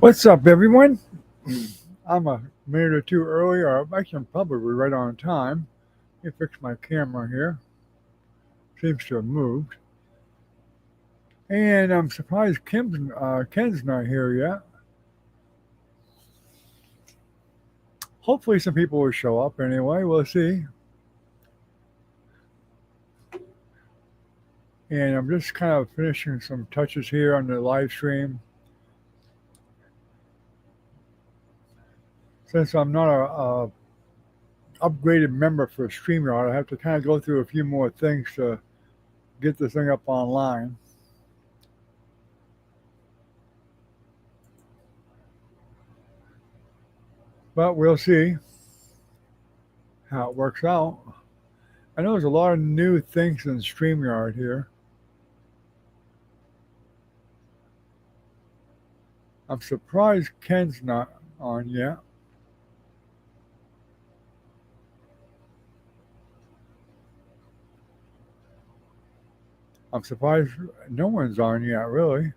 What's up, everyone? I'm a minute or two early, or actually, I'm probably right on time. Let me fix my camera here. Seems to have moved. And I'm surprised Ken's not here yet. Hopefully, some people will show up anyway. We'll see. And I'm just kind of finishing some touches here on the live stream. Since I'm not a upgraded member for StreamYard, I have to kind of go through a few more things to get this thing up online. But we'll see how it works out. I know there's a lot of new things in StreamYard here. I'm surprised Ken's not on yet. I'm surprised no one's on yet, really.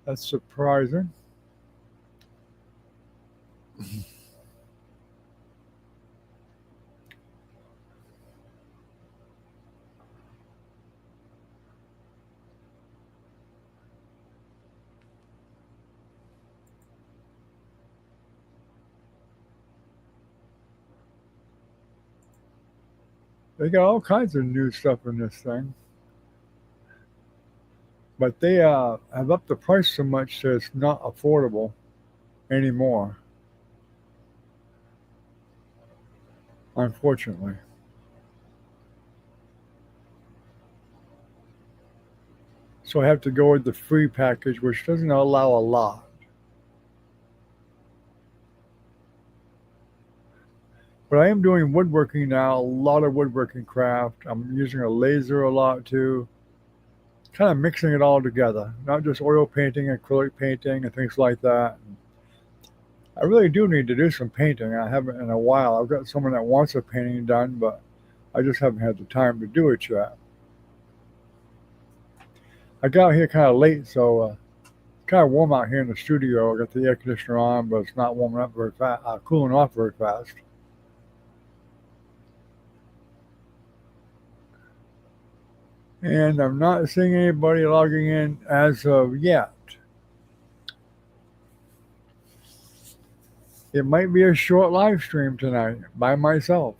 That's surprising. They got all kinds of new stuff in this thing. But they have upped the price so much that it's not affordable anymore, unfortunately. So I have to go with the free package, which doesn't allow a lot. But I am doing woodworking now, a lot of woodworking craft. I'm using a laser a lot too, kind of mixing it all together, not just oil painting, acrylic painting, and things like that. I really do need to do some painting. I haven't in a while. I've got someone that wants a painting done, but I just haven't had the time to do it yet. I got here kind of late, so it's kind of warm out here in the studio. I got the air conditioner on, but it's not warming up very fast, cooling off very fast. And I'm not seeing anybody logging in as of yet. It might be a short live stream tonight by myself.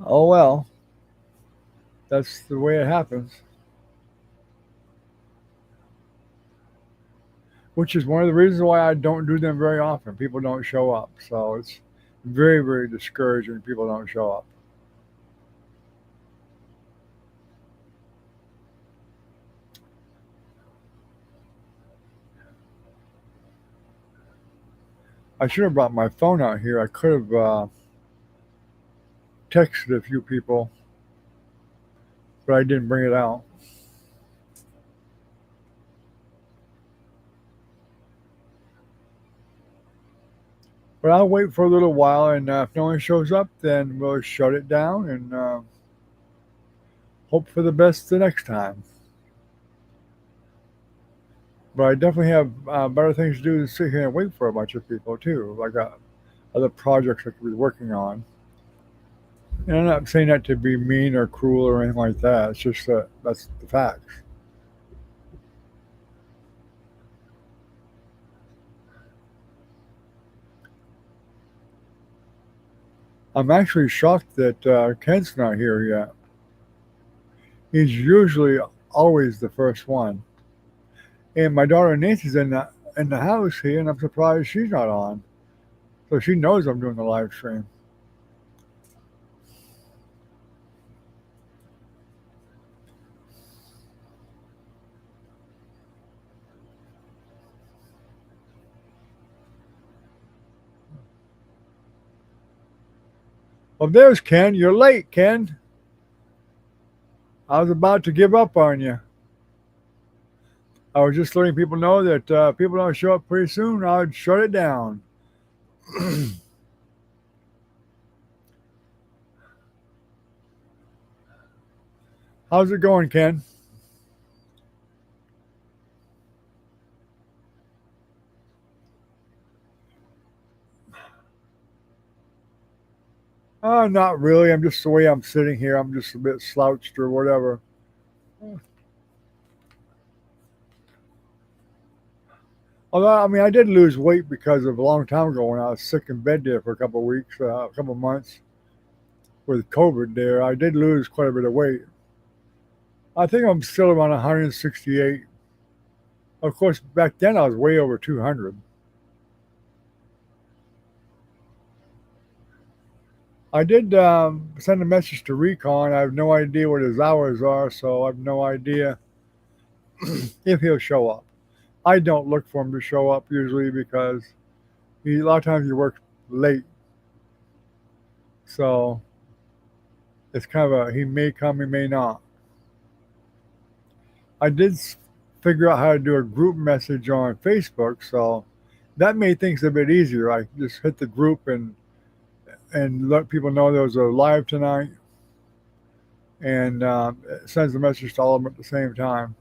Oh well, that's the way it happens. Which is one of the reasons why I don't do them very often. People don't show up. So it's very, very discouraging when people don't show up. I should have brought my phone out here. I could have texted a few people, but I didn't bring it out. But I'll wait for a little while, and if no one shows up, then we'll shut it down and hope for the best the next time. But I definitely have better things to do than sit here and wait for a bunch of people, too. I got other projects I could be working on. And I'm not saying that to be mean or cruel or anything like that. It's just that that's the facts. I'm actually shocked that Kent's not here yet. He's usually always the first one. And my daughter Nancy's in the house here, and I'm surprised she's not on. So she knows I'm doing the live stream. Well, there's Ken. You're late, Ken. I was about to give up on you. I was just letting people know that people don't show up pretty soon. I'd shut it down. How's it going, Ken? Not really. I'm just the way I'm sitting here. I'm just a bit slouched or whatever. Although, I mean, I did lose weight because of a long time ago when I was sick in bed there for a couple of weeks, a couple of months with COVID there. I did lose quite a bit of weight. I think I'm still around 168. Of course, back then I was way over 200. I did send a message to Recon. I have no idea what his hours are, so I have no idea if he'll show up. I don't look for him to show up usually because a lot of times he works late. So it's kind of a he may come, he may not. I did figure out how to do a group message on Facebook, so that made things a bit easier. I just hit the group and let people know there was a live tonight, and it sends a message to all of them at the same time.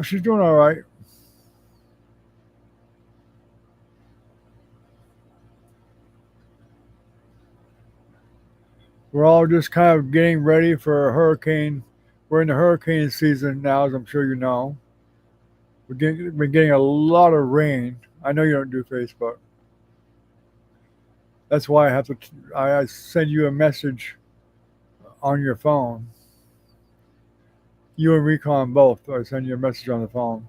She's doing all right. We're all just kind of getting ready for a hurricane. We're in the hurricane season now, as I'm sure you know. We're getting a lot of rain. I know you don't do Facebook. That's why I send you a message on your phone. You and Recon both. I send you a message on the phone.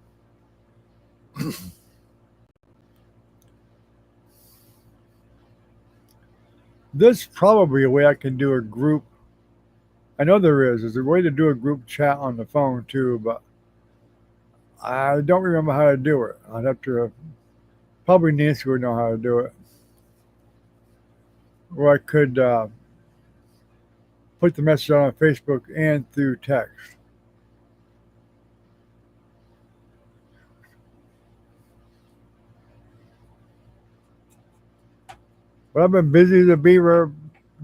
This probably a way I can do a group. I know there is. There's a way to do a group chat on the phone too, but I don't remember how to do it. I'd have to. Probably Nancy would know how to do it. Or I could put the message on Facebook and through text. But I've been busy as a beaver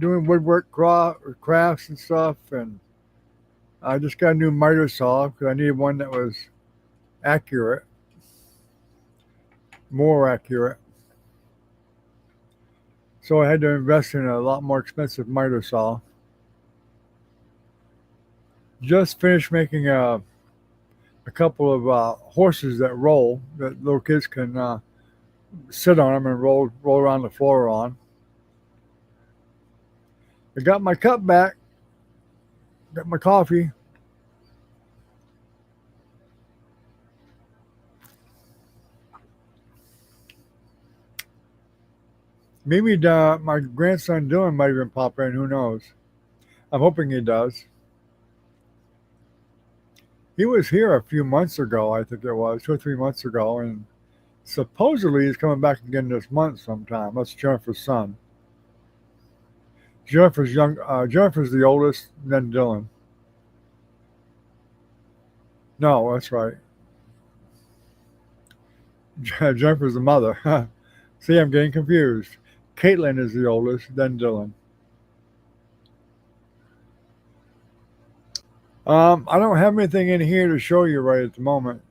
doing woodwork crafts and stuff, and I just got a new miter saw because I needed one that was accurate, more accurate. So I had to invest in a lot more expensive miter saw. Just finished making a couple of horses that roll that little kids can sit on them and roll around the floor on. I got my cup back, got my coffee. Maybe my grandson Dylan might even pop in. Who knows? I'm hoping he does. He was here a few months ago, I think it was 2 or 3 months ago, and supposedly he's coming back again this month sometime. That's Jennifer's son. Jennifer's young. Jennifer's the oldest, then Dylan. No, that's right. Jennifer's the mother. See, I'm getting confused. Caitlin is the oldest, then Dylan. I don't have anything in here to show you right at the moment.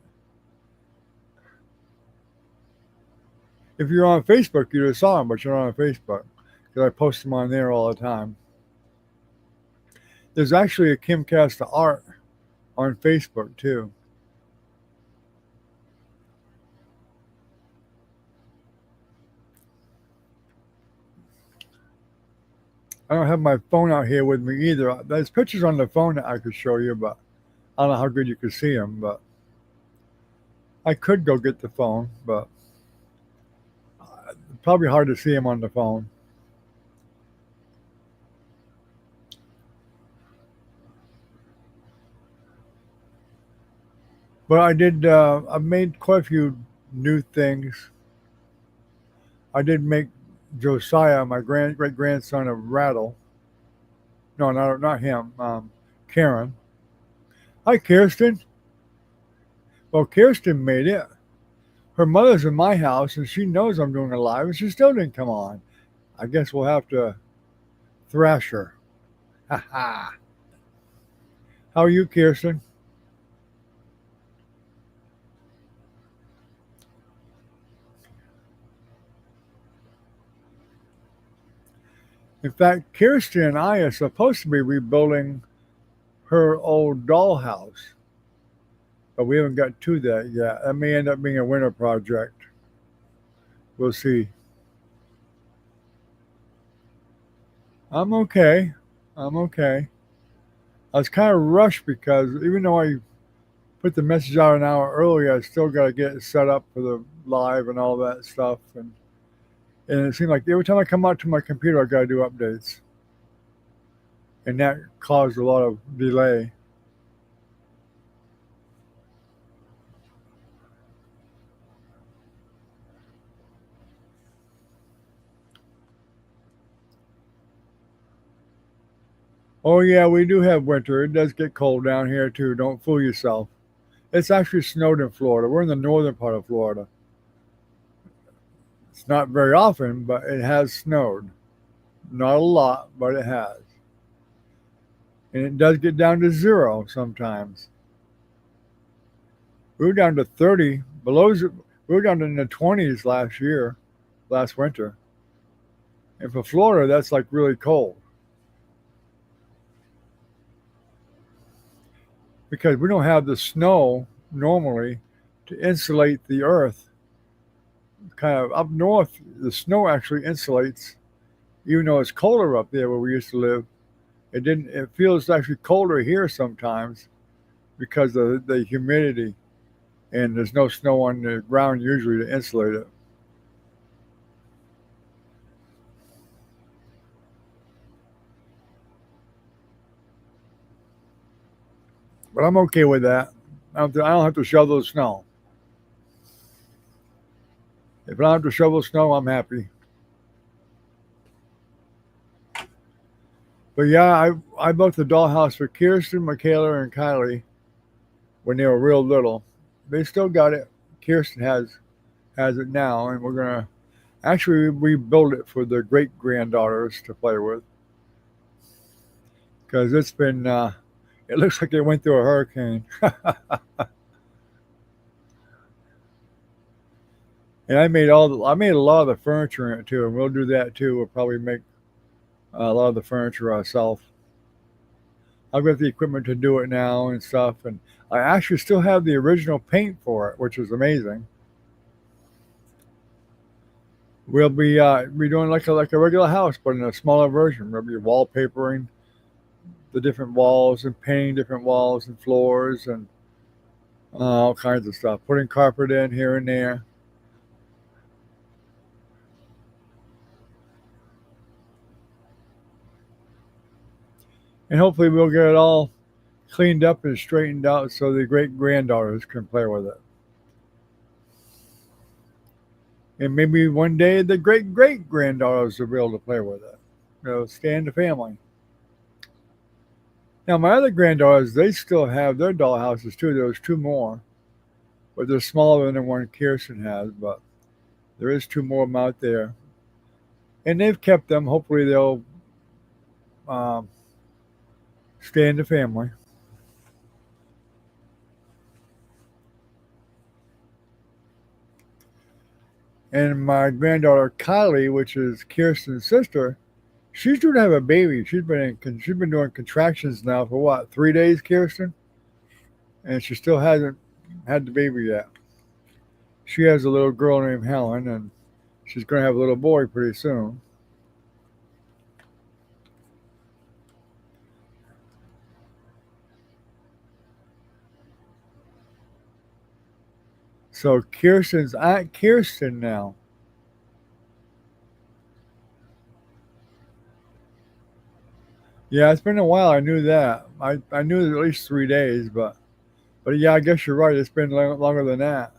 If you're on Facebook, you just saw them, but you're not on Facebook because I post them on there all the time. There's actually a Kimcast of Art on Facebook too. I don't have my phone out here with me either. There's pictures on the phone that I could show you, but I don't know how good you could see them. But I could go get the phone, but probably hard to see them on the phone. But I did. I made quite a few new things. I did make Josiah, my great grandson, a rattle. No, not him. Karen. Hi, Kirsten. Well, Kirsten made it. Her mother's in my house, and she knows I'm doing a live, and she still didn't come on. I guess we'll have to thrash her. Ha ha. How are you, Kirsten? In fact, Kirsten and I are supposed to be rebuilding her old dollhouse, but we haven't got to that yet. That may end up being a winter project. We'll see. I'm okay. I'm okay. I was kind of rushed because even though I put the message out an hour early, I still got to get it set up for the live and all that stuff. And it seemed like every time I come out to my computer, I got to do updates. And that caused a lot of delay. Oh, yeah, we do have winter. It does get cold down here, too. Don't fool yourself. It's actually snowed in Florida. We're in the northern part of Florida. It's not very often, but it has snowed. Not a lot, but it has. And it does get down to zero sometimes. We were down to 30 below. We were down in the 20s last winter. And for Florida, that's like really cold because we don't have the snow normally to insulate the earth. Kind of up north, the snow actually insulates, even though it's colder up there where we used to live. It didn't. It feels actually colder here sometimes because of the humidity, and there's no snow on the ground usually to insulate it. But I'm okay with that. I don't have to shovel the snow. If I don't have to shovel snow, I'm happy. But yeah, I built the dollhouse for Kirsten, Michaela, and Kylie when they were real little. They still got it. Kirsten has it now, and we're gonna actually rebuild it for the great granddaughters to play with because it's been. It looks like it went through a hurricane, and I made a lot of the furniture in it too, and we'll do that too. We'll probably make a lot of the furniture ourselves. I've got the equipment to do it now and stuff, and I actually still have the original paint for it, which is amazing. We'll be doing like a regular house, but in a smaller version. We'll be wallpapering the different walls and painting different walls and floors and all kinds of stuff. Putting carpet in here and there, and hopefully we'll get it all cleaned up and straightened out so the great granddaughters can play with it. And maybe one day the great great granddaughters will be able to play with it. Stay in the family. Now my other granddaughters, they still have their doll houses too. There's two more, but they're smaller than the one Kirsten has. But there is two more of them out there, and they've kept them. Hopefully they'll um, stay in the family. And my granddaughter Kylie, which is Kirsten's sister, she's due to have a baby. She's been doing contractions now for what 3 days, Kirsten, and she still hasn't had the baby yet. She has a little girl named Helen, and she's going to have a little boy pretty soon. So Kirsten's Aunt Kirsten now. Yeah, it's been a while. I knew that. I knew it at least 3 days, but yeah, I guess you're right. It's been longer than that.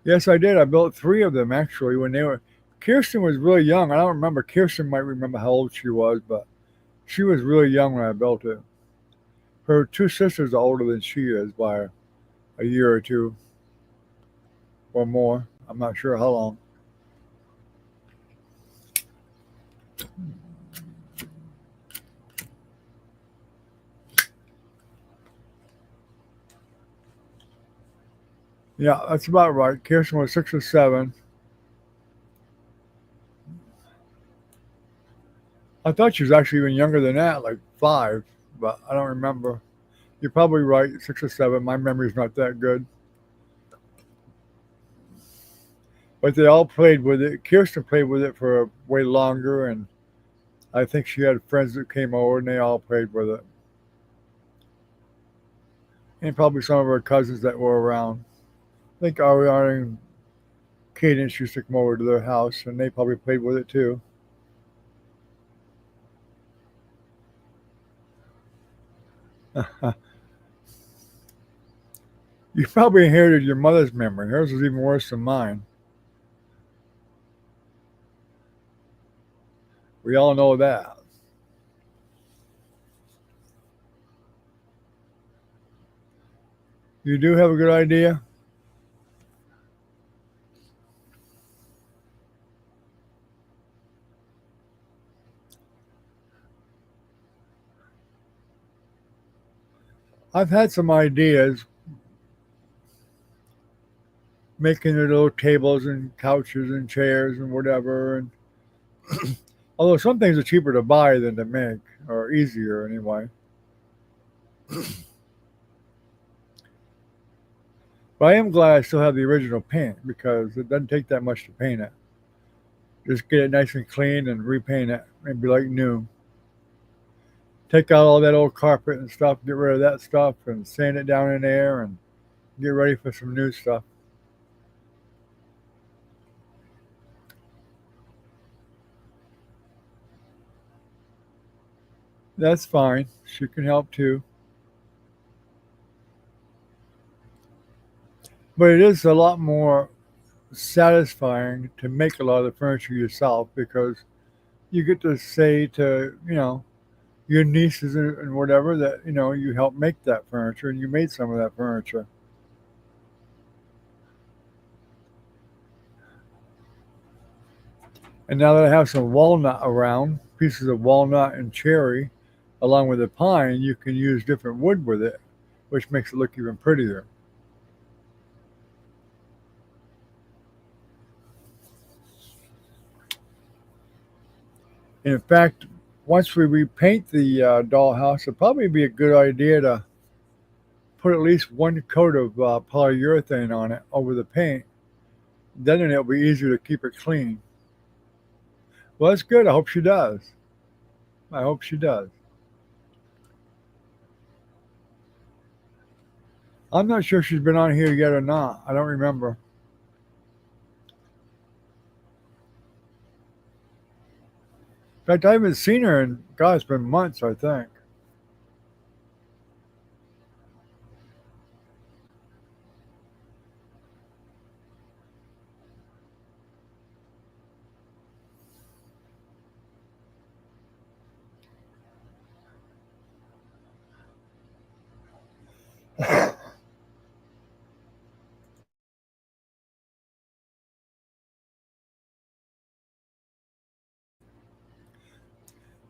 Yes, I did. I built three of them actually when they were. Kirsten was really young. I don't remember. Kirsten might remember how old she was, but she was really young when I built it. Her two sisters are older than she is by a year or two or more. I'm not sure how long. Yeah, that's about right. Kirsten was 6 or 7. I thought she was actually even younger than that, like 5, but I don't remember. You're probably right, 6 or 7. My memory's not that good. But they all played with it. Kirsten played with it for way longer, and I think she had friends that came over and they all played with it. And probably some of her cousins that were around. I think Ariana and Cadence used to come over to their house and they probably played with it too. You probably inherited your mother's memory. Hers was even worse than mine. We all know that. You do have a good idea? I've had some ideas making the little tables and couches and chairs and whatever. And although some things are cheaper to buy than to make, or easier anyway. But I am glad I still have the original paint because it doesn't take that much to paint it. Just get it nice and clean and repaint it and be like new. Take out all that old carpet and stuff, get rid of that stuff and sand it down in there and get ready for some new stuff. That's fine. She can help too. But it is a lot more satisfying to make a lot of the furniture yourself because you get to say to, your nieces and whatever that, you helped make that furniture and you made some of that furniture. And now that I have some walnut around, pieces of walnut and cherry, along with the pine, you can use different wood with it, which makes it look even prettier. And in fact, once we repaint the dollhouse, it'd probably be a good idea to put at least one coat of polyurethane on it over the paint. Then it'll be easier to keep it clean. Well, that's good. I hope she does. I hope she does. I'm not sure if she's been on here yet or not. I don't remember. In fact, I haven't seen her in, God, it's been months, I think.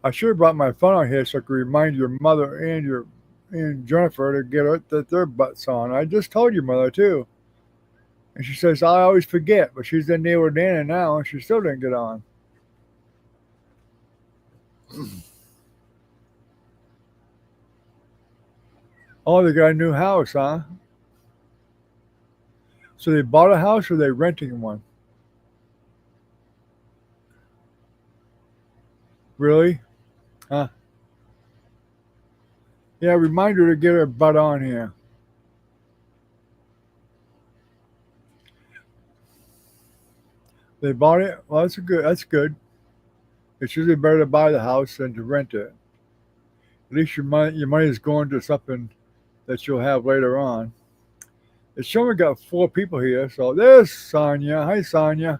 I should have brought my phone out here so I could remind your mother and Jennifer to their butts on. I just told your mother too. And she says, I always forget, but she's in there with Dana now and she still didn't get on. Oh, they got a new house, huh? So they bought a house or they renting one? Really? Huh? Yeah, remind her to get her butt on here. They bought it? Well, that's good. It's usually better to buy the house than to rent it. At least your money is going to something that you'll have later on. It's showing we got 4 people here. So there's Sonia. Hi, Sonia.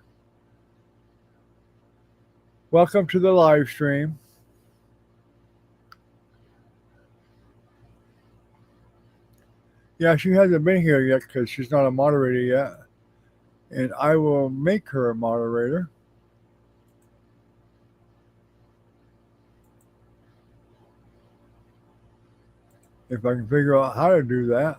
Welcome to the live stream. Yeah, she hasn't been here yet because she's not a moderator yet. And I will make her a moderator if I can figure out how to do that.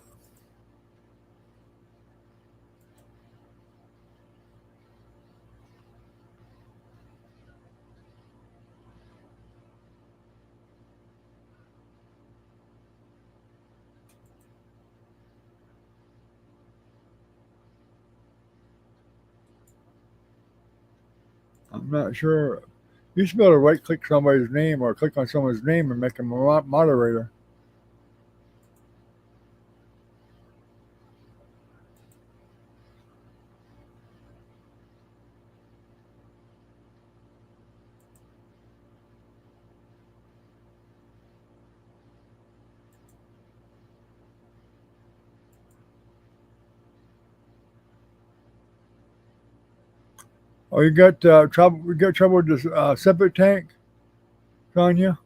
I'm not sure. You should be able to right click somebody's name or click on someone's name and make them a moderator. Oh, you got trouble? You got trouble with this septic tank, Tanya?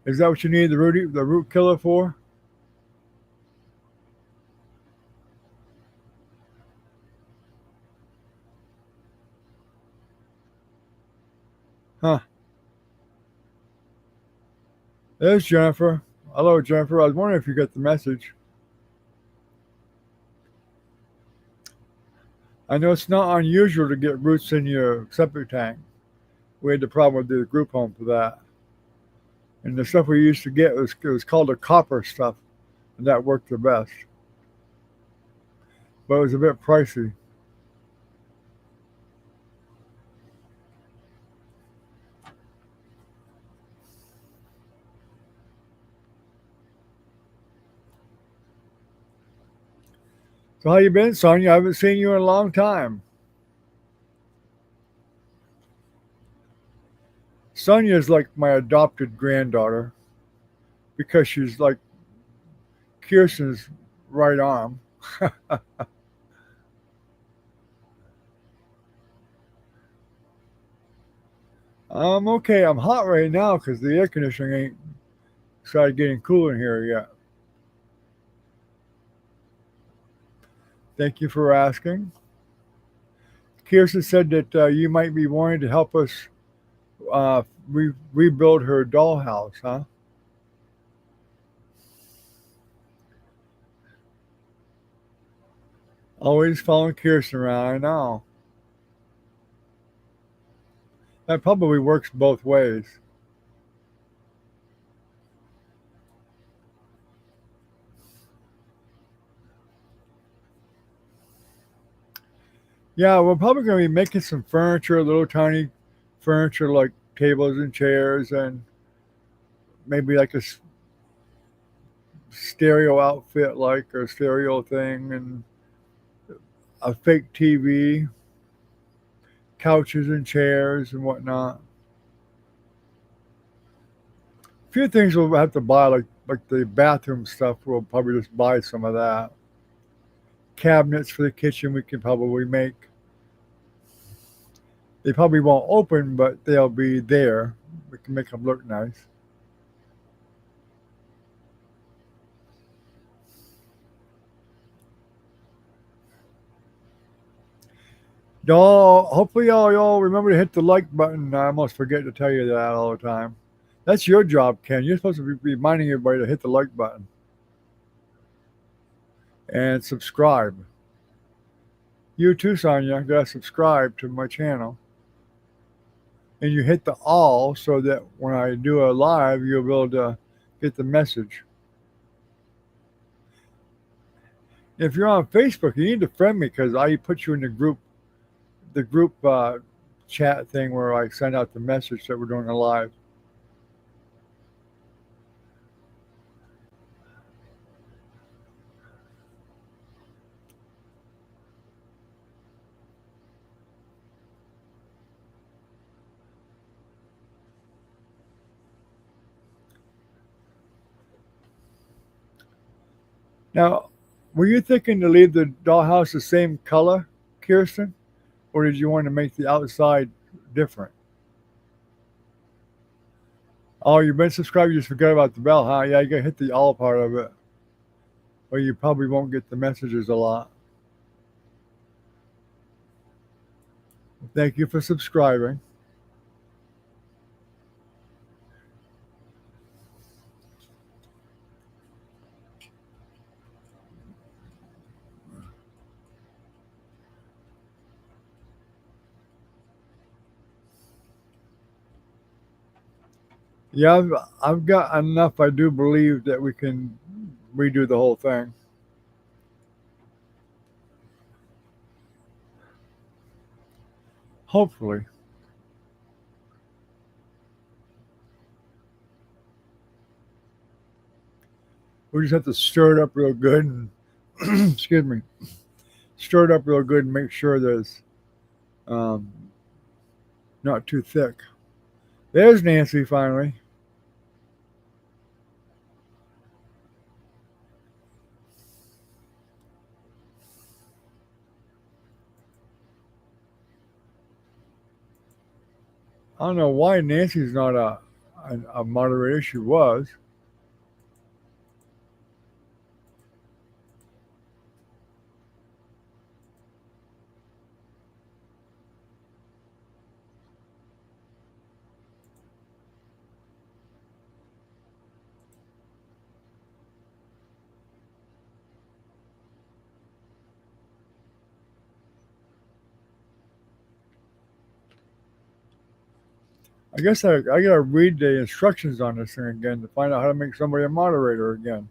Is that what you need the root killer for? Huh? There's Jennifer. Hello, Jennifer. I was wondering if you got the message. I know it's not unusual to get roots in your septic tank. We had the problem with the group home for that. And the stuff we used to get was called the copper stuff, and that worked the best. But it was a bit pricey. So how you been, Sonia? I haven't seen you in a long time. Sonia's like my adopted granddaughter because she's like Kirsten's right arm. I'm okay. I'm hot right now because the air conditioning ain't started getting cool in here yet. Thank you for asking. Kirsten said that you might be wanting to help us rebuild her dollhouse, huh? Always following Kirsten around. I know. That probably works both ways. Yeah, we're probably going to be making some furniture, little tiny furniture like tables and chairs, and maybe like stereo outfit, like a stereo thing, and a fake TV, couches and chairs and whatnot. A few things we'll have to buy, like the bathroom stuff. We'll probably just buy some of that. Cabinets for the kitchen we can probably make. They probably won't open, but they'll be there. We can make them look nice. Y'all, hopefully y'all remember to hit the like button. I almost forget to tell you that all the time. That's your job, Ken. You're supposed to be reminding everybody to hit the like button and subscribe. You too, Sonia, gotta subscribe to my channel. And you hit the all so that when I do a live, you'll be able to get the message. If you're on Facebook, you need to friend me because I put you in the group chat thing where I send out the message that we're doing a live. Now, were you thinking to leave the dollhouse the same color, Kirsten, or did you want to make the outside different? Oh, you've been subscribed. You just forgot about the bell, huh? Yeah, you gotta hit the all part of it, or you probably won't get the messages a lot. Thank you for subscribing. Yeah, I've got enough. I do believe that we can redo the whole thing. Hopefully. We just have to stir it up real good and excuse me, stir it up real good and make sure that it's um, not too thick. There's Nancy finally. I don't know why Nancy's not a moderator. She was. I guess I gotta read the instructions on this thing again to find out how to make somebody a moderator again.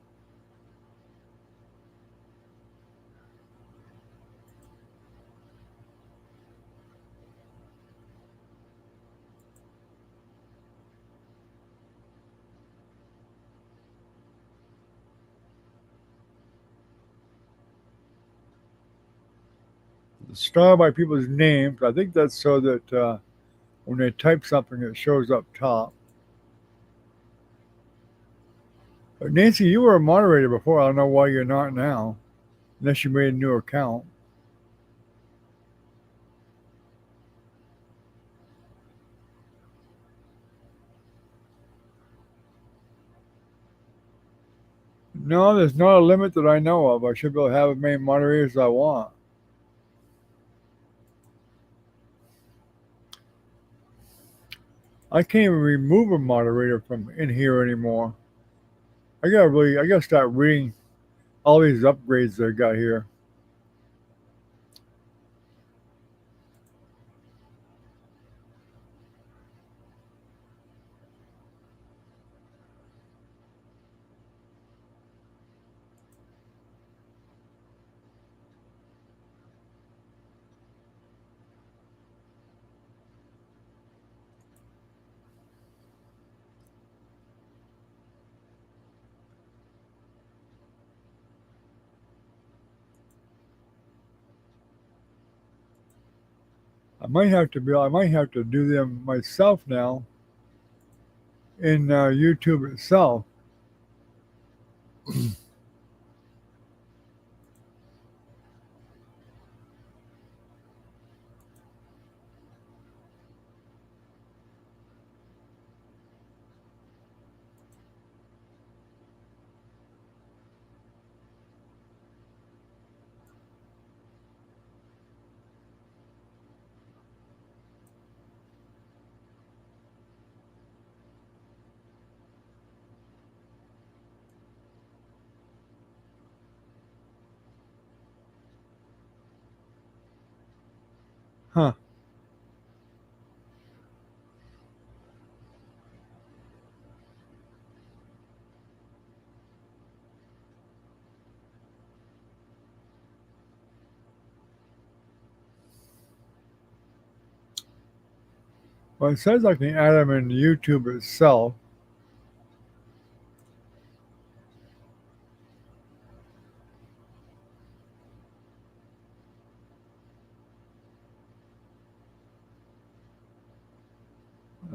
Start by people's names. I think that's so that when they type something, it shows up top. But Nancy, you were a moderator before. I don't know why you're not now, unless you made a new account. No, there's not a limit that I know of. I should be able to have as many moderators as I want. I can't even remove a moderator from in here anymore. I gotta start reading all these upgrades they got here. I might have to do them myself now in YouTube itself. Huh. Well, it says I can add them in YouTube itself.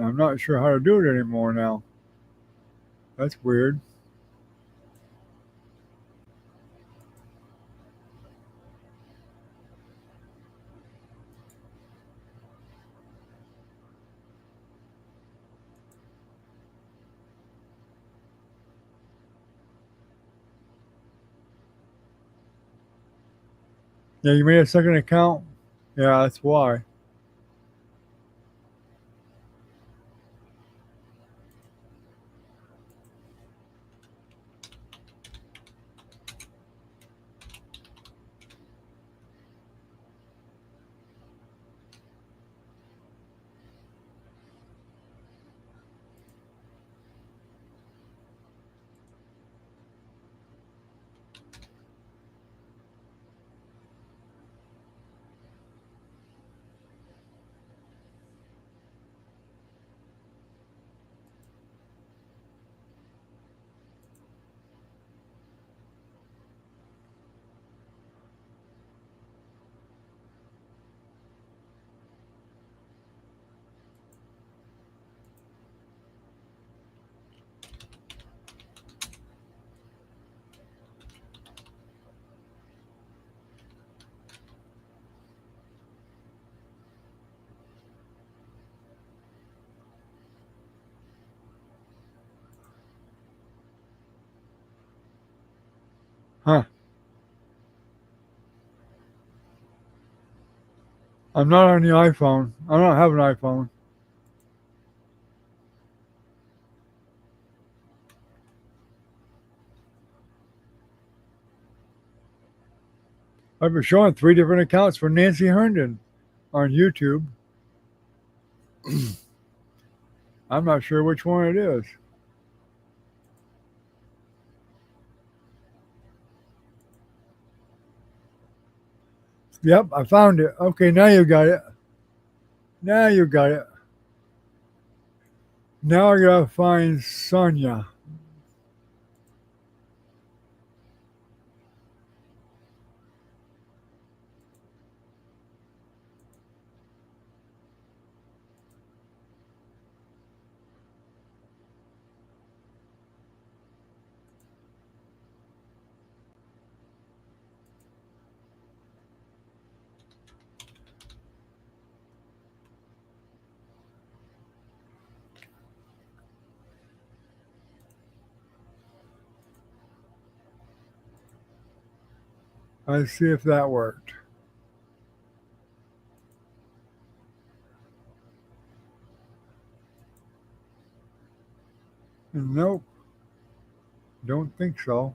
I'm not sure how to do it anymore now. That's weird. Yeah, you made a second account? Yeah, that's why. I'm not on the iPhone. I don't have an iPhone. I've been showing 3 different accounts for Nancy Herndon on YouTube. I'm not sure which one it is. Yep, I found it. Okay, now you got it. Now you got it. Now I gotta find Sonia. Let's see if that worked. Nope, don't think so.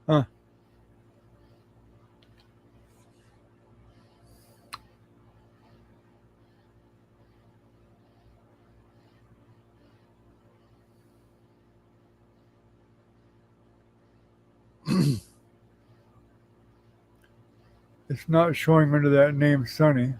Huh. It's not showing under that name Sunny.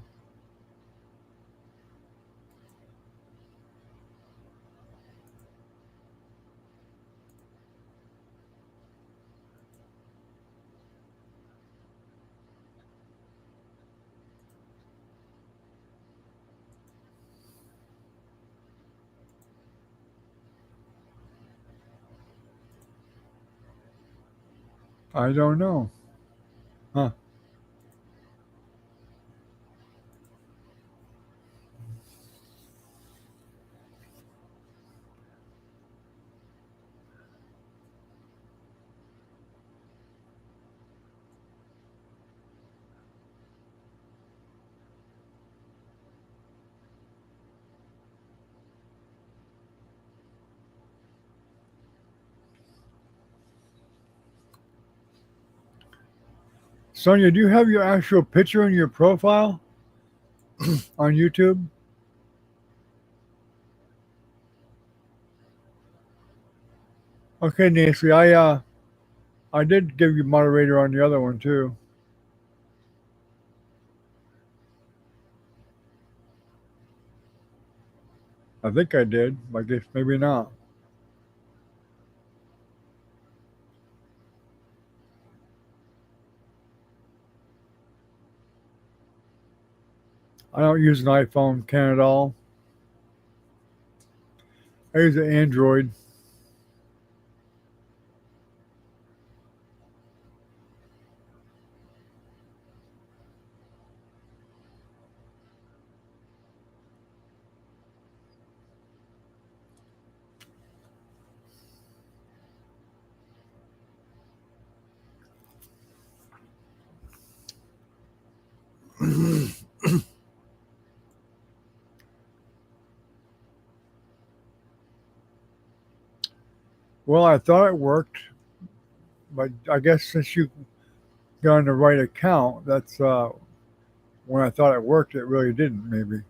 I don't know. Huh. Sonia, do you have your actual picture in your profile on YouTube? Okay, Nancy, I did give you moderator on the other one too. I think I did. I guess maybe not. I don't use an iPhone, can at all. I use an Android. Well, I thought it worked, but I guess since you got on the right account, that's when I thought it worked. It really didn't. Maybe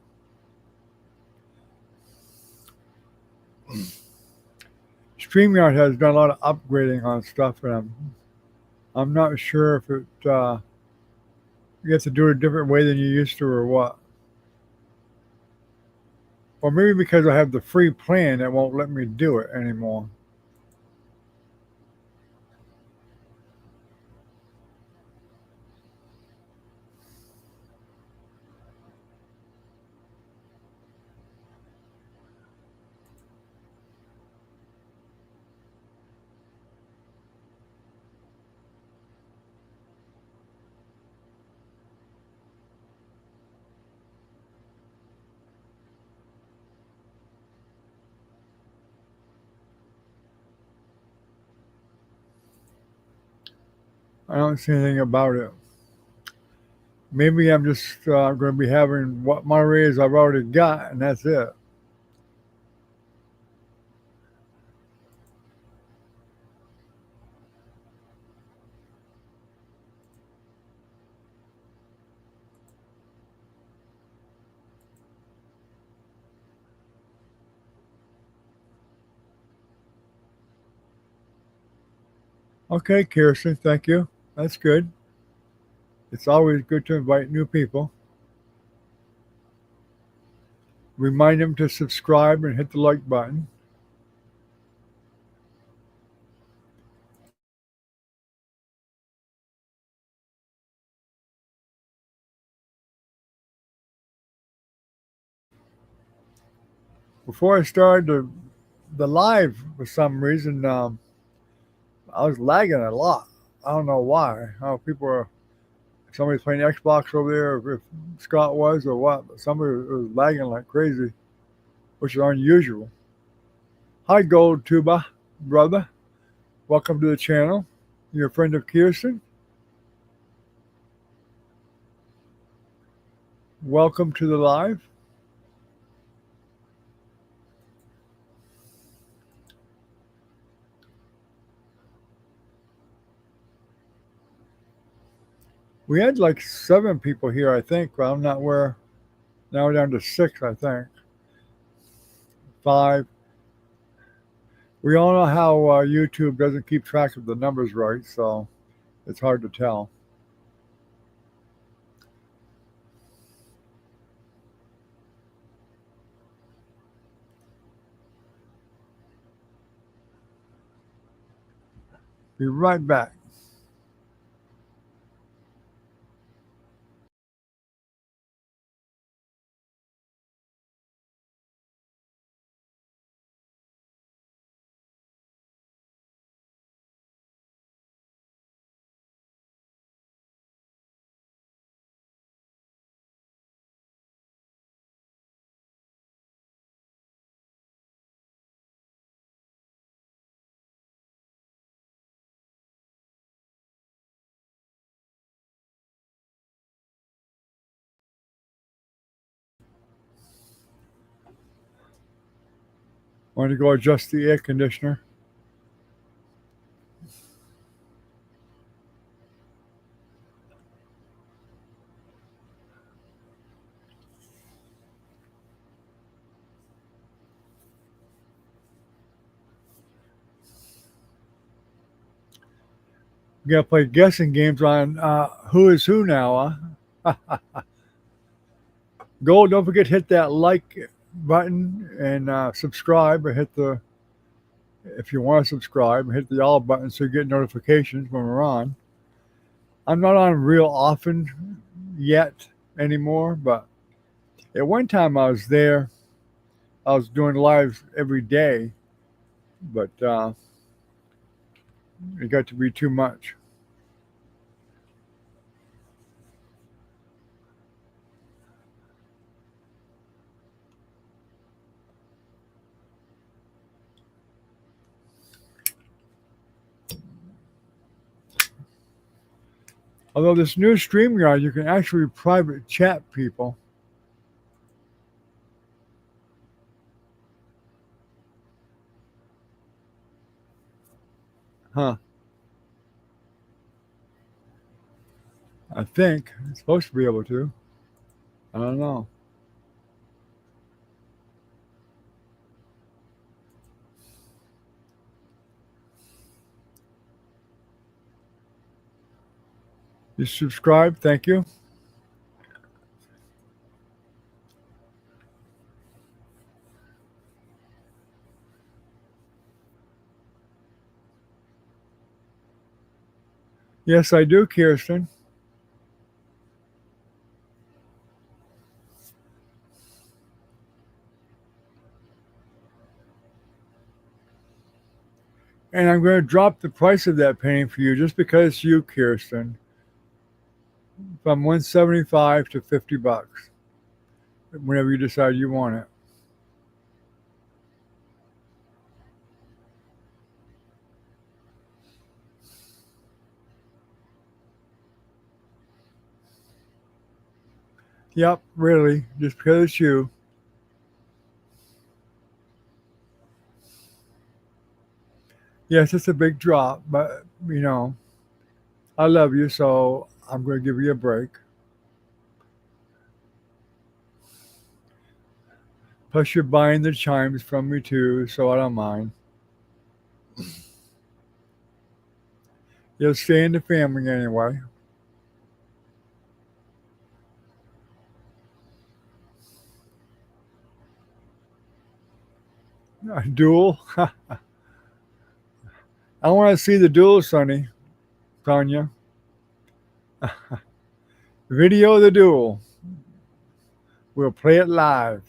StreamYard has done a lot of upgrading on stuff, and I'm not sure if it You have to do it a different way than you used to, or what? Or maybe because I have the free plan that won't let me do it anymore. I don't see anything about it. Maybe I'm just going to be having what my raise I've already got, and that's it. Okay, Kirsten, thank you. That's good. It's always good to invite new people. Remind them to subscribe and hit the like button. Before I started the live, for some reason, I was lagging a lot. I don't know why. How people are somebody's playing Xbox over there, if Scott was or what, but somebody was lagging like crazy, which is unusual. Hi, Gold Tuba, brother. Welcome to the channel. You're a friend of Kirsten. Welcome to the live. We had like 7 people here, I think. But I'm not where. Now we're down to 6, I think. 5. We all know how YouTube doesn't keep track of the numbers right, so it's hard to tell. Be right back. Want to go adjust the air conditioner? We got to play guessing games on who is who now, huh? Go, don't forget to hit that like button and subscribe, or hit the, if you want to subscribe, hit the all button so you get notifications when we're on. I'm not on real often yet anymore, but at one time I was there. I was doing lives every day, but it got to be too much. Although this new StreamYard, you can actually private chat people. Huh. I think it's supposed to be able to. I don't know. You subscribe, thank you. Yes, I do, Kirsten. And I'm going to drop the price of that painting for you just because it's you, Kirsten, from 175 to $50 whenever you decide you want it. Yep, really, just because it's you. Yes, it's a big drop, but I love you, so I'm going to give you a break. Plus, you're buying the chimes from me too, so I don't mind. You'll stay in the family anyway. A duel? I want to see the duel, Sonny, Tanya. Video the duel. We'll play it live.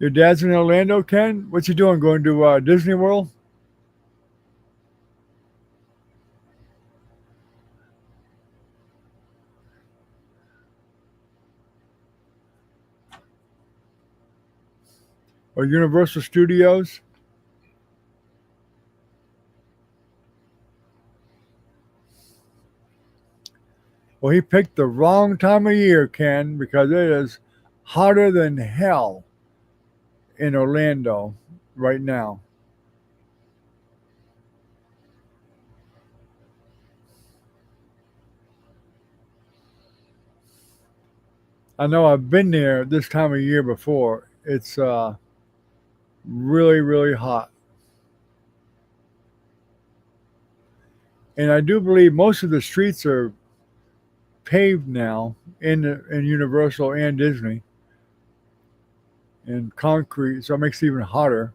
Your dad's in Orlando, Ken? What's he doing? Going to Disney World? Or Universal Studios? Well, he picked the wrong time of year, Ken, because it is hotter than hell in Orlando right now. I know I've been there this time of year before. It's really, really hot. And I do believe most of the streets are paved now in Universal and Disney in concrete, so it makes it even hotter.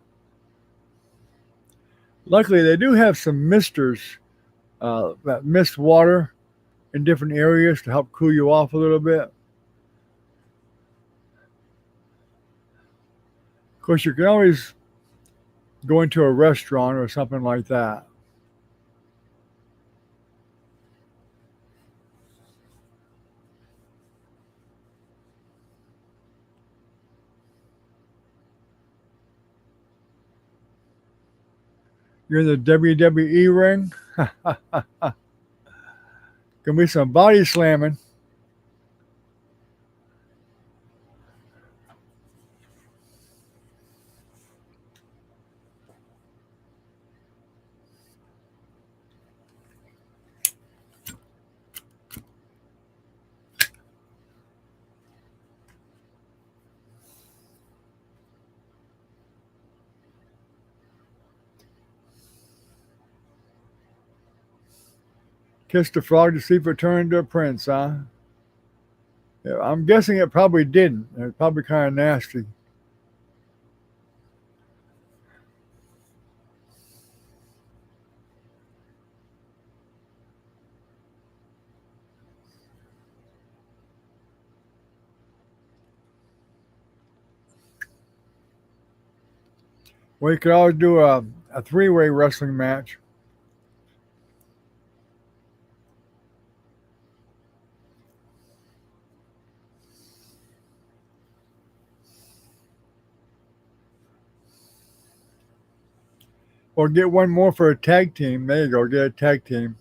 Luckily, they do have some misters that mist water in different areas to help cool you off a little bit. Of course, you can always go into a restaurant or something like that. You're in the WWE ring. Gonna be some body slamming. Kiss the frog to see if it turned into a prince, huh? Yeah, I'm guessing it probably didn't. It's probably kind of nasty. Well, you could always do a three-way wrestling match. Or get one more for a tag team. There you go, get a tag team.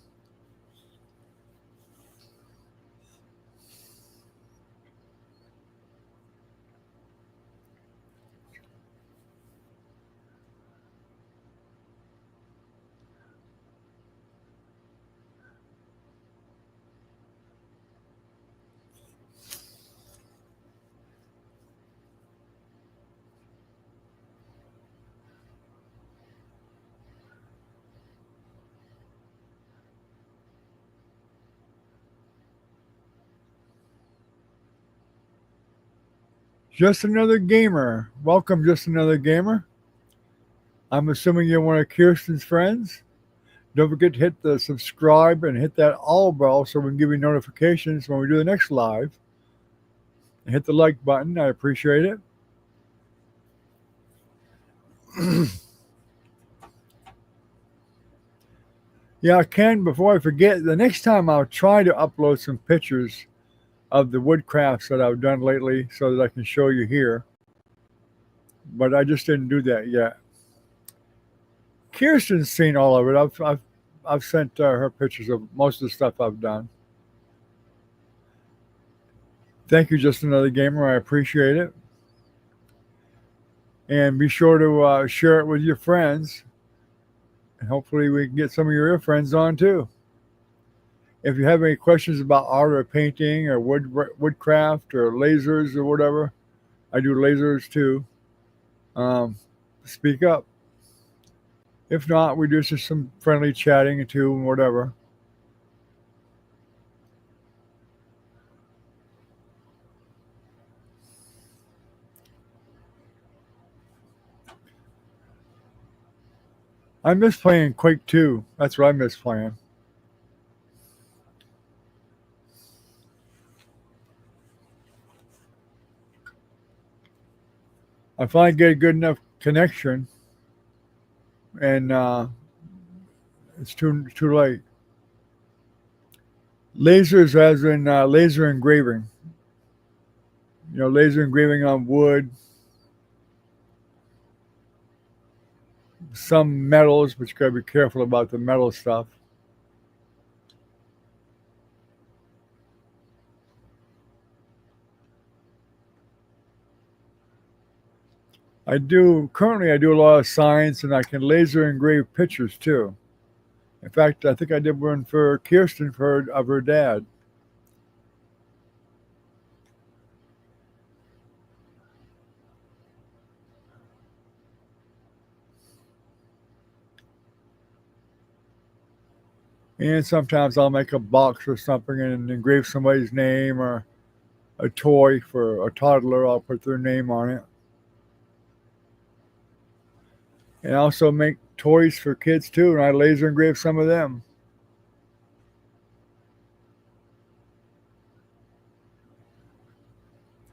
Just Another Gamer. Welcome, Just Another Gamer. I'm assuming you're one of Kirsten's friends. Don't forget to hit the subscribe and hit that all bell so we can give you notifications when we do the next live. And hit the like button. I appreciate it. Yeah, Ken, before I forget, the next time I'll try to upload some pictures of the wood crafts that I've done lately so that I can show you here. But I just didn't do that yet. Kirsten's seen all of it. I've sent her pictures of most of the stuff I've done. Thank you, Just Another Gamer. I appreciate it. And be sure to share it with your friends. And hopefully we can get some of your friends on too. If you have any questions about art or painting or woodcraft or lasers or whatever, I do lasers too. Speak up. If not, we do just some friendly chatting too and whatever. I miss playing Quake 2. That's what I miss playing. I finally get a good enough connection, and it's too late. Lasers, as in laser engraving. You know, laser engraving on wood, some metals, but you gotta be careful about the metal stuff. Currently I do a lot of science, and I can laser engrave pictures too. In fact, I think I did one for Kirsten of her dad. And sometimes I'll make a box or something and engrave somebody's name, or a toy for a toddler. I'll put their name on it. And I also make toys for kids too, and I laser engrave some of them.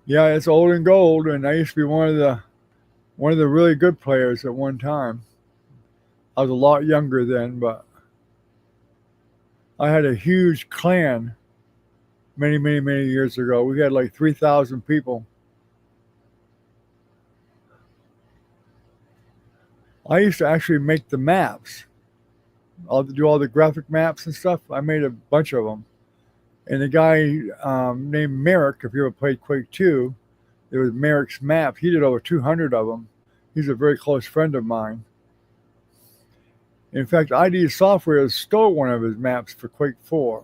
Yeah, it's old and gold, and I used to be one of the really good players at one time. I was a lot younger then, but I had a huge clan many years ago. We had like 3,000 people. I used to actually make the maps. I'll do all the graphic maps and stuff. I made a bunch of them. And the guy named Merrick, if you ever played Quake 2, it was Merrick's map. He did over 200 of them. He's a very close friend of mine. In fact, ID Software stole one of his maps for Quake 4.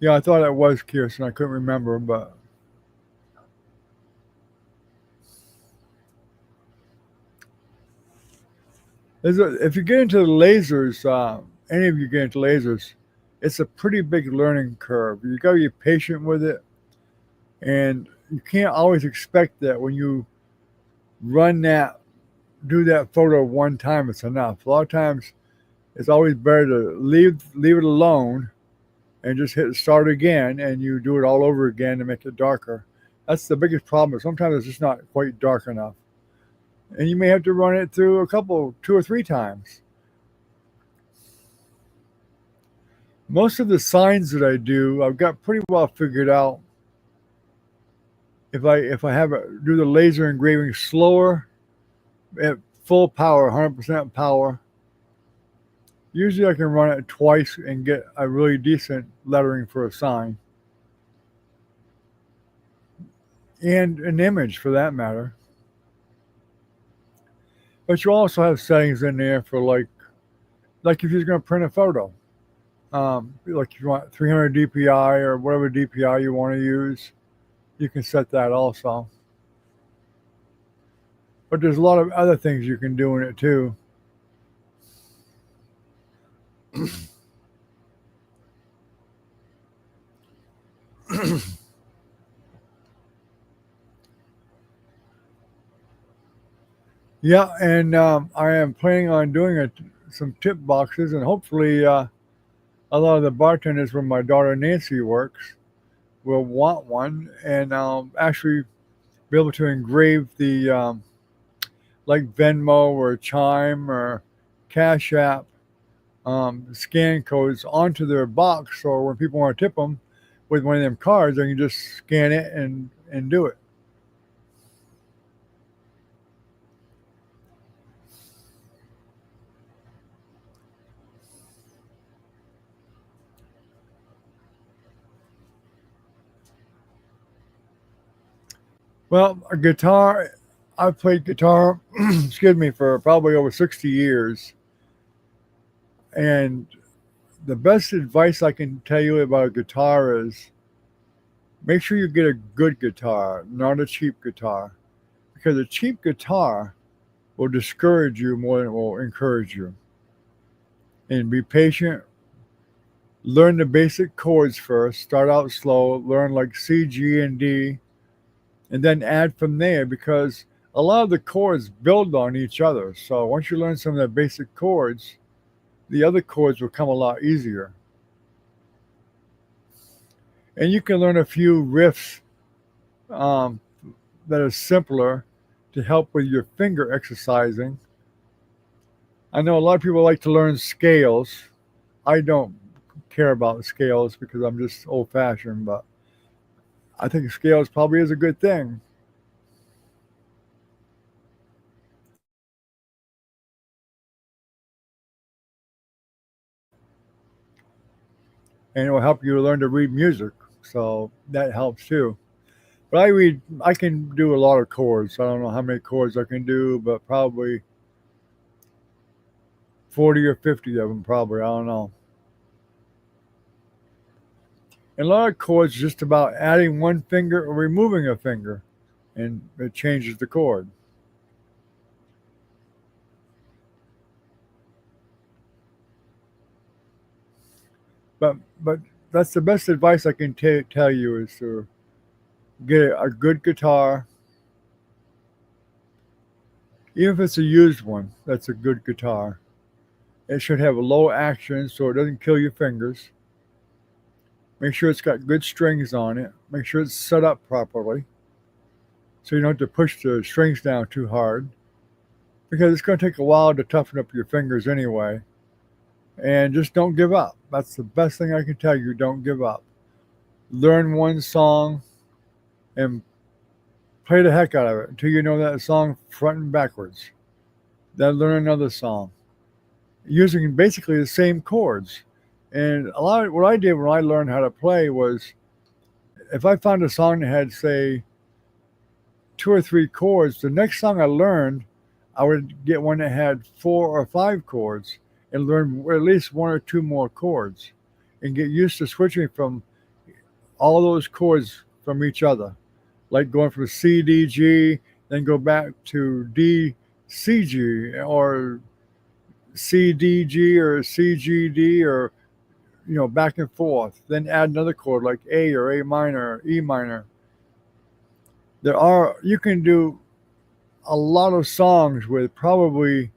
Yeah, I thought it was Kirsten. I couldn't remember, but if you get into the lasers, any of you get into lasers, it's a pretty big learning curve. You got to be patient with it, and you can't always expect that when you do that photo one time, it's enough. A lot of times, it's always better to leave it alone and just hit start again, and you do it all over again to make it darker. That's the biggest problem. Sometimes it's just not quite dark enough, and you may have to run it through two or three times. Most of the signs that I do, I've got pretty well figured out. If I do the laser engraving slower at full power, 100% power, usually I can run it twice and get a really decent lettering for a sign. And an image for that matter. But you also have settings in there for like if you're going to print a photo. Like if you want 300 DPI or whatever DPI you want to use, you can set that also. But there's a lot of other things you can do in it too. Yeah, and I am planning on doing some tip boxes, and hopefully a lot of the bartenders where my daughter Nancy works will want one, and actually be able to engrave the like Venmo or Chime or Cash App scan codes onto their box, so when people want to tip them with one of them cards, they can just scan it and do it. Well, a guitar, I've played guitar, excuse me, for probably over 60 years, and the best advice I can tell you about a guitar is make sure you get a good guitar, not a cheap guitar, because a cheap guitar will discourage you more than it will encourage you. And be patient. Learn the basic chords first. Start out slow. Learn like C, G, and D, and then add from there because a lot of the chords build on each other. So once you learn some of the basic chords, the other chords will come a lot easier. And you can learn a few riffs um, that are simpler to help with your finger exercising. I know a lot of people like to learn scales. I don't care about scales because I'm just old fashioned, but I think scales probably is a good thing. And it will help you learn to read music. So that helps too. But I can do a lot of chords. I don't know how many chords I can do, but probably 40 or 50 of them, probably. I don't know. And a lot of chords just about adding one finger or removing a finger, and it changes the chord. But that's the best advice I can tell you is to get a good guitar, even if it's a used one. That's a good guitar. It should have a low action so it doesn't kill your fingers. Make sure it's got good strings on it. Make sure it's set up properly so you don't have to push the strings down too hard because it's going to take a while to toughen up your fingers anyway. And just don't give up. That's the best thing I can tell you. Don't give up. Learn one song and play the heck out of it until you know that song front and backwards. Then learn another song using basically the same chords. And a lot of what I did when I learned how to play was if I found a song that had, say, two or three chords, the next song I learned, I would get one that had four or five chords and learn at least one or two more chords and get used to switching from all those chords from each other, like going from C, D, G, then go back to D, C, G, or C, D, G, or C, G, D, or back and forth. Then add another chord like A or A minor, or E minor. You can do a lot of songs with probably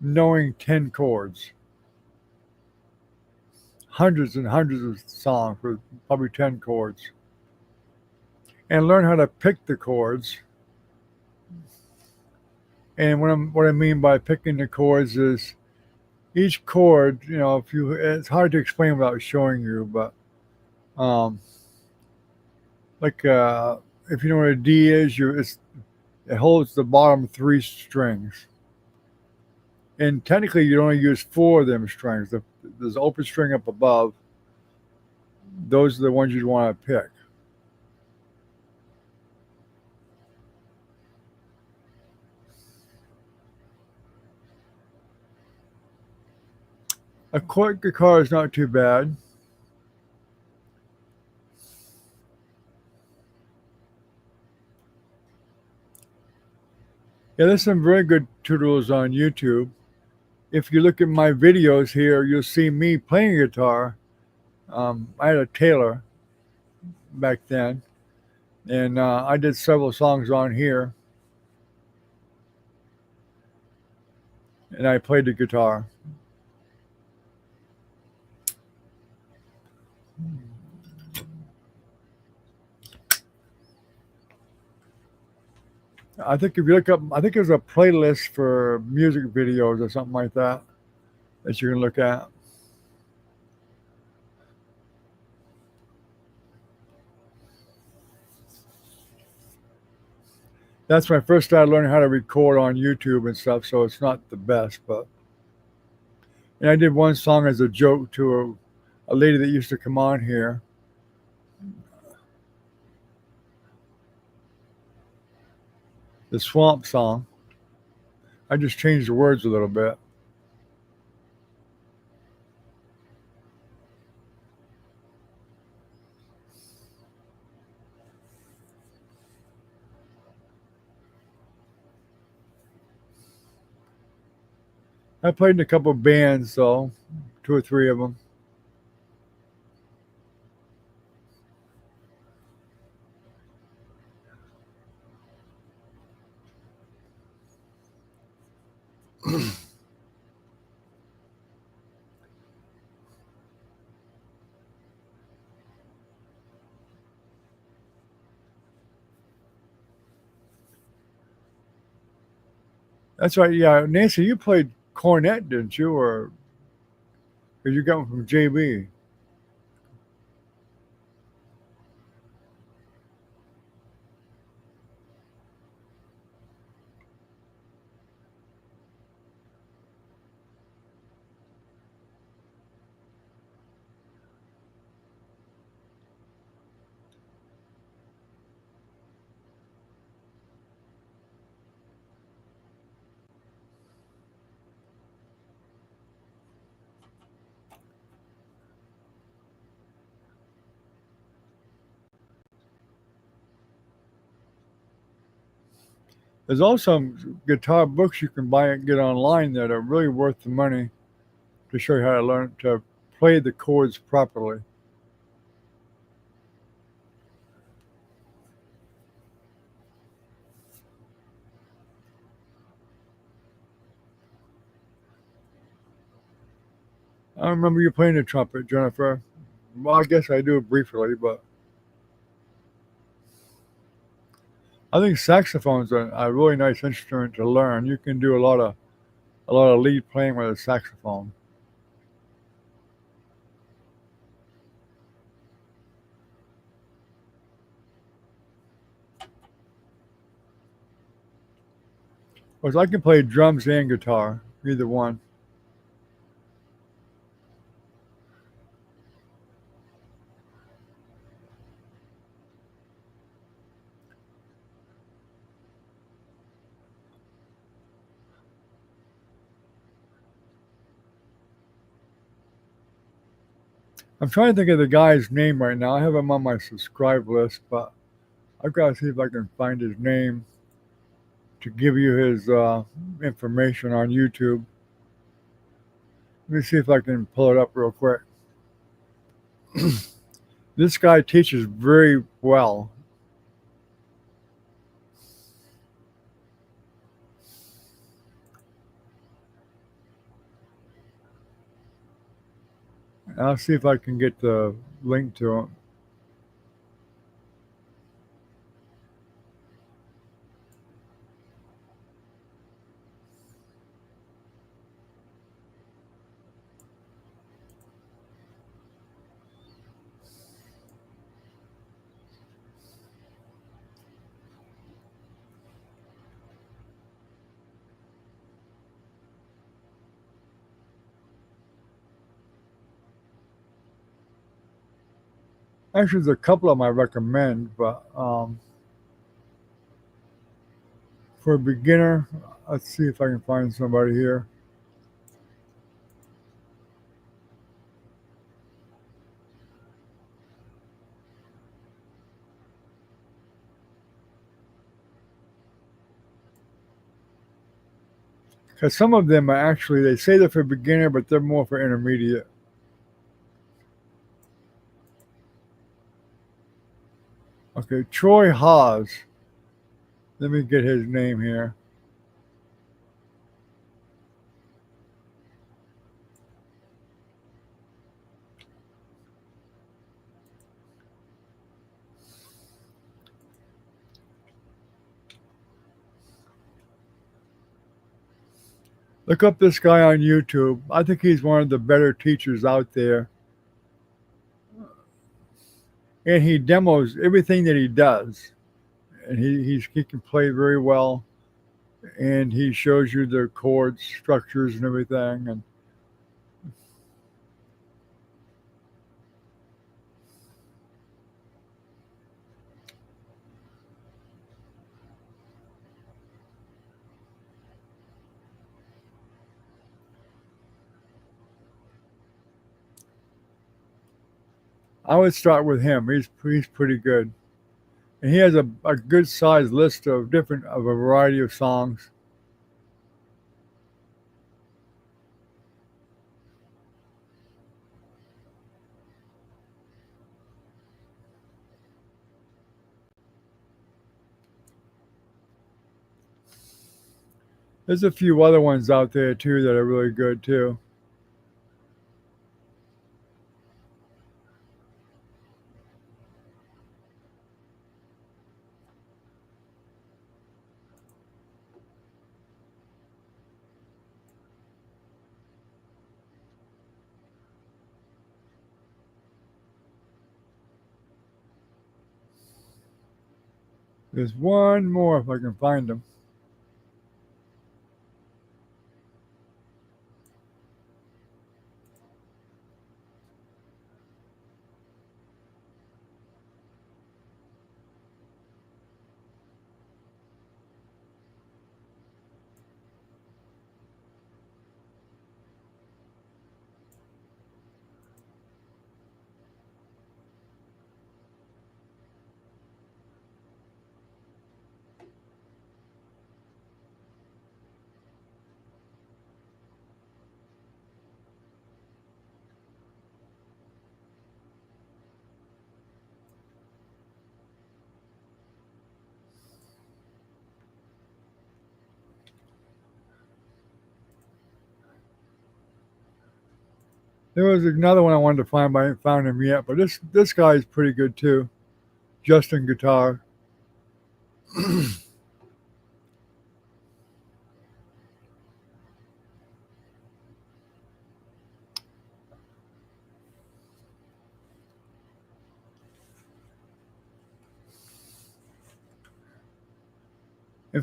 knowing 10 chords, hundreds and hundreds of songs with probably 10 chords, and learn how to pick the chords. And what I mean by picking the chords is each chord, if you, it's hard to explain without showing you, but um, like if you know what a D is, it holds the bottom three strings. And technically, you only use four of them strings. There's an open string up above. Those are the ones you'd want to pick. Acrylic guitar is not too bad. Yeah, there's some very good tutorials on YouTube. If you look at my videos here, you'll see me playing guitar. I had a Taylor back then, and I did several songs on here, and I played the guitar. I think if you look up, I think there's a playlist for music videos or something like that that you can look at. That's when I first started learning how to record on YouTube and stuff, so it's not the best, but and I did one song as a joke to a lady that used to come on here. The swamp song. I just changed the words a little bit. I played in a couple of bands, though, two or three of them. That's right. Yeah, Nancy, you played cornet, didn't you? Or because you got one from JB. There's also some guitar books you can buy and get online that are really worth the money to show you how to learn to play the chords properly. I remember you playing the trumpet, Jennifer. Well, I guess I do briefly, but I think saxophone's a really nice instrument to learn. You can do a lot of lead playing with a saxophone. Whereas I can play drums and guitar, either one. I'm trying to think of the guy's name right now. I have him on my subscribe list, but I've got to see if I can find his name to give you his information on YouTube. Let me see if I can pull it up real quick. This guy teaches very well. I'll see if I can get the link to him. Actually, there's a couple of them I recommend, but for a beginner, let's see if I can find somebody here. Because some of them are actually, they say they're for beginner, but they're more for intermediate. Okay, Troy Haas. Let me get his name here. Look up this guy on YouTube. I think he's one of the better teachers out there. And he demos everything that he does. And he can play very well. And he shows you the chord structures and everything. And I would start with him. He's pretty good. And he has a good sized list of a variety of songs. There's a few other ones out there too that are really good too. There's one more if I can find them. There was another one I wanted to find, but I haven't found him yet. But this guy is pretty good too. Justin Guitar. In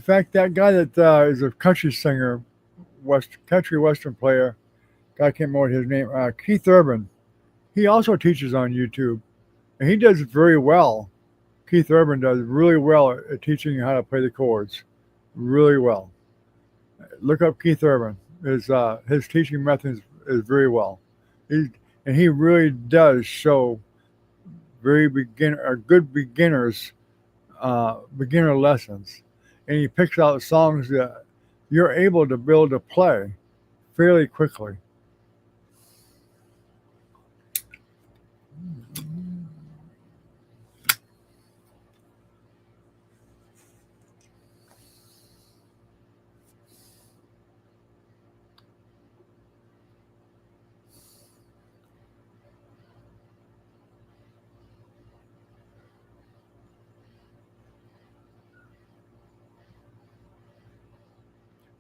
fact, that guy that is a country singer, country western player, I can't remember his name, Keith Urban. He also teaches on YouTube, and he does very well. Keith Urban does really well at teaching you how to play the chords, really well. Look up Keith Urban. His teaching methods is very well. He and he really does show good beginner lessons, and he picks out songs that you're able to be able to play fairly quickly.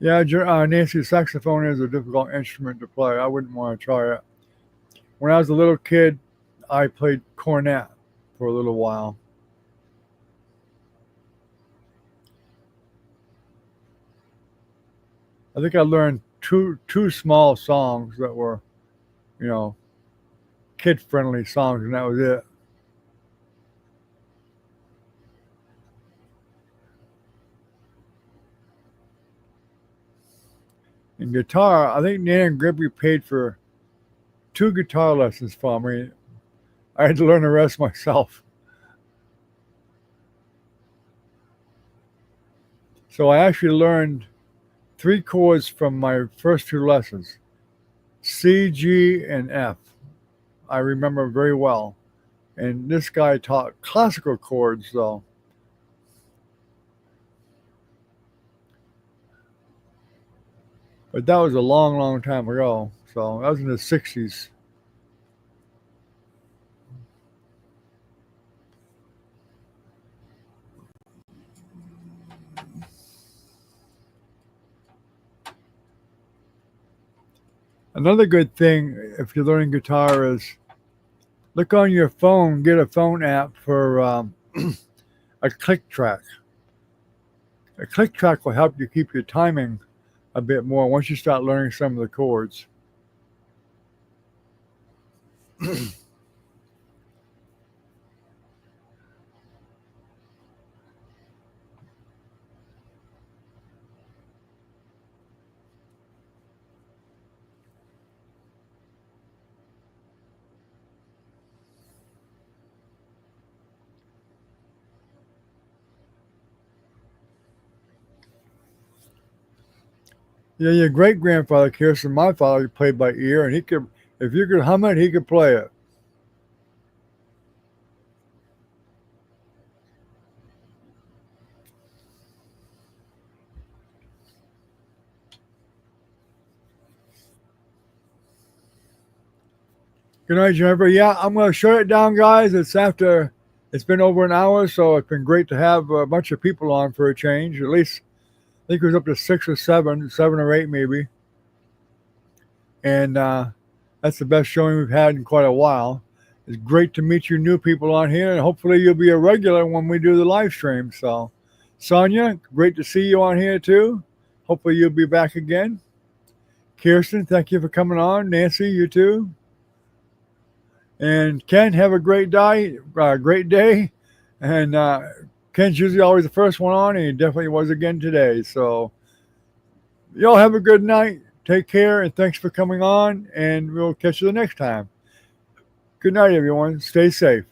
Yeah, Nancy, saxophone is a difficult instrument to play. I wouldn't want to try it. When I was a little kid, I played cornet for a little while. I think I learned two small songs that were, you know, kid friendly songs, and that was it. And guitar, I think Nan and Grippy paid for two guitar lessons for me. I had to learn the rest myself. So I actually learned three chords from my first two lessons, C, G, and F. I remember very well. And this guy taught classical chords, though. But that was a long, long time ago. So that was in the 60s. Another good thing if you're learning guitar is look on your phone, get a phone app for a click track. A click track will help you keep your timing a bit more once you start learning some of the chords. Yeah, your great grandfather Kirsten, my father, played by ear, and he could, if you could hum it, he could play it. Good night, Jennifer. Yeah, I'm going to shut it down, guys. It's been over an hour, so it's been great to have a bunch of people on for a change. At least I think it was up to 6 or 7 or 8 maybe. And that's the best showing we've had in quite a while. It's great to meet you new people on here, and hopefully you'll be a regular when we do the live stream. So, Sonia, great to see you on here too. Hopefully you'll be back again. Kirsten, thank you for coming on. Nancy, you too. And Ken, have a great day. And Ken's usually always the first one on, and he definitely was again today. So, y'all have a good night. Take care, and thanks for coming on, and we'll catch you the next time. Good night, everyone. Stay safe.